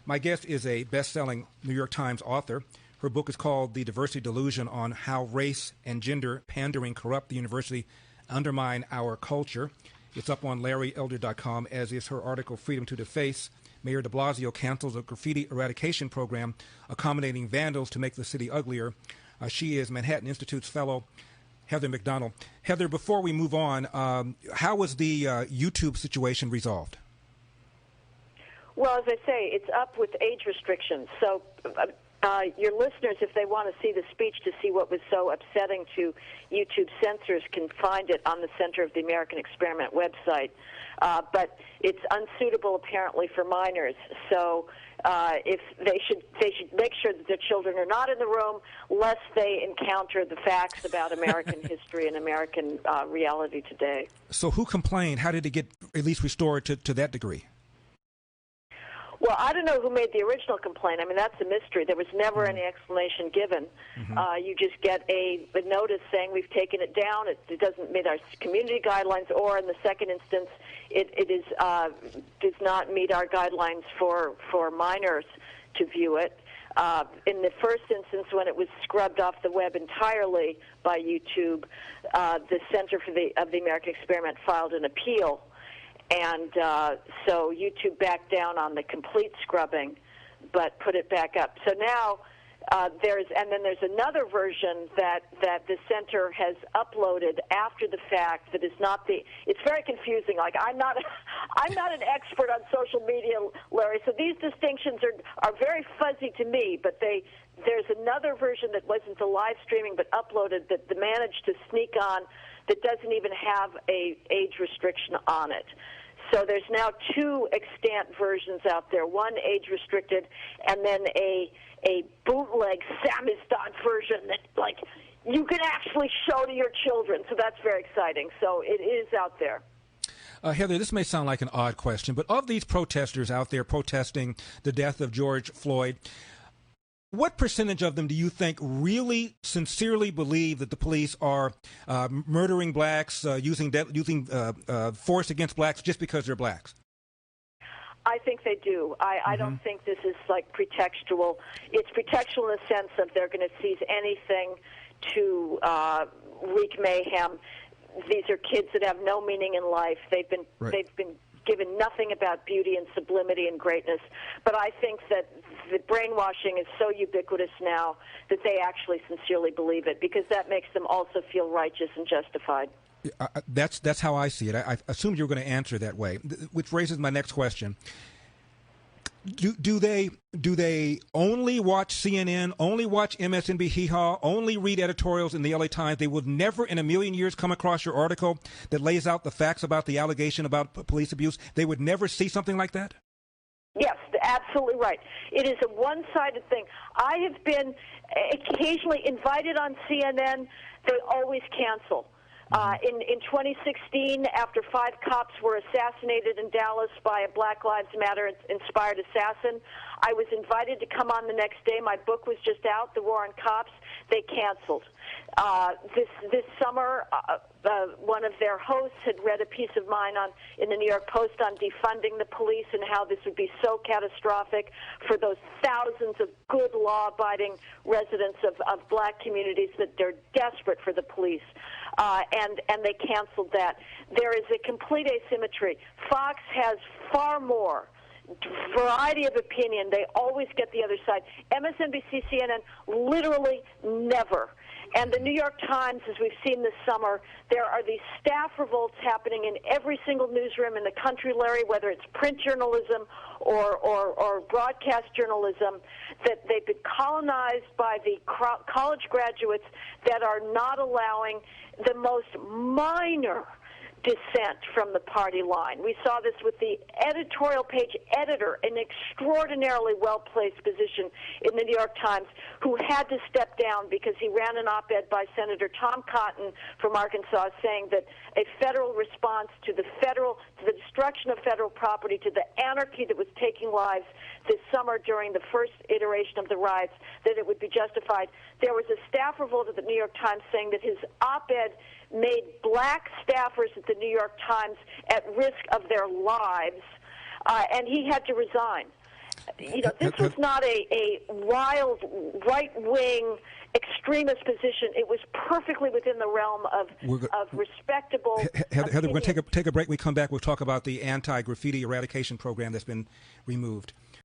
My guest is a best-selling New York Times author. Her book is called The Diversity Delusion, on how race and gender pandering corrupt the university, undermine our culture. It's up on LarryElder.com, as is her article, Freedom to the Face. Mayor de Blasio cancels a graffiti eradication program accommodating vandals to make the city uglier. She is Manhattan Institute's fellow, Heather McDonald. Heather, before we move on, how was the YouTube situation resolved? Well, as I say, it's up with age restrictions. So your listeners, if they want to see the speech to see what was so upsetting to YouTube censors, can find it on the Center of the American Experiment website. But it's unsuitable, apparently, for minors. So if they should make sure that their children are not in the room, lest they encounter the facts about American history and American reality today. So who complained? How did it get at least restored to that degree? Well, I don't know who made the original complaint. I mean, that's a mystery. There was never any explanation given. You just get a notice saying we've taken it down. It doesn't meet our community guidelines, or in the second instance, it does not meet our guidelines for minors to view it. In the first instance, when it was scrubbed off the web entirely by YouTube, the Center of the American Experiment filed an appeal. And so YouTube backed down on the complete scrubbing, but put it back up. So now there's another version that the center has uploaded after the fact that is not the. It's very confusing. Like I'm not an expert on social media, Larry. So these distinctions are very fuzzy to me. But there's another version that wasn't the live streaming but uploaded that they managed to sneak on, that doesn't even have a age restriction on it. So there's now two extant versions out there, one age-restricted and then a bootleg samizdat version that, like, you can actually show to your children. So that's very exciting. So it is out there. Heather, this may sound like an odd question, but of these protesters out there protesting the death of George Floyd, what percentage of them do you think really sincerely believe that the police are murdering blacks, using force against blacks just because they're blacks? I think they do. I don't think this is like pretextual. It's pretextual in the sense of they're going to seize anything to wreak mayhem. These are kids that have no meaning in life. They've been given nothing about beauty and sublimity and greatness. But I think that the brainwashing is so ubiquitous now that they actually sincerely believe it, because that makes them also feel righteous and justified. That's how I see it. I assumed you were going to answer that way, which raises my next question. Do they only watch CNN, only watch MSNBC, Hee-Haw, only read editorials in the LA Times? They would never in a million years come across your article that lays out the facts about the allegation about police abuse? They would never see something like that? Yes, absolutely right. It is a one-sided thing. I have been occasionally invited on CNN. They always cancel. In 2016, after 5 cops were assassinated in Dallas by a Black Lives Matter-inspired assassin, I was invited to come on the next day. My book was just out, The War on Cops. They canceled. This summer, one of their hosts had read a piece of mine in the New York Post on defunding the police and how this would be so catastrophic for those thousands of good law-abiding residents of black communities that they're desperate for the police. And they canceled that. There is a complete asymmetry. Fox has far more variety of opinion. They always get the other side. MSNBC, CNN, literally never. And the New York Times, as we've seen this summer, there are these staff revolts happening in every single newsroom in the country, Larry, whether it's print journalism or broadcast journalism, that they've been colonized by the college graduates that are not allowing the most minor dissent from the party line. We saw this with the editorial page editor, an extraordinarily well-placed position in the New York Times, who had to step down because he ran an op-ed by Senator Tom Cotton from Arkansas saying that a federal response to the destruction of federal property, to the anarchy that was taking lives this summer during the first iteration of the riots, that it would be justified. There was a staff revolt at the New York Times saying that his op-ed made black staffers at the New York Times at risk of their lives, and he had to resign. This was not a wild right-wing extremist position. It was perfectly within the realm of respectable. Heather, we're going to take a break. When we come back, we'll talk about the anti-graffiti eradication program that's been removed.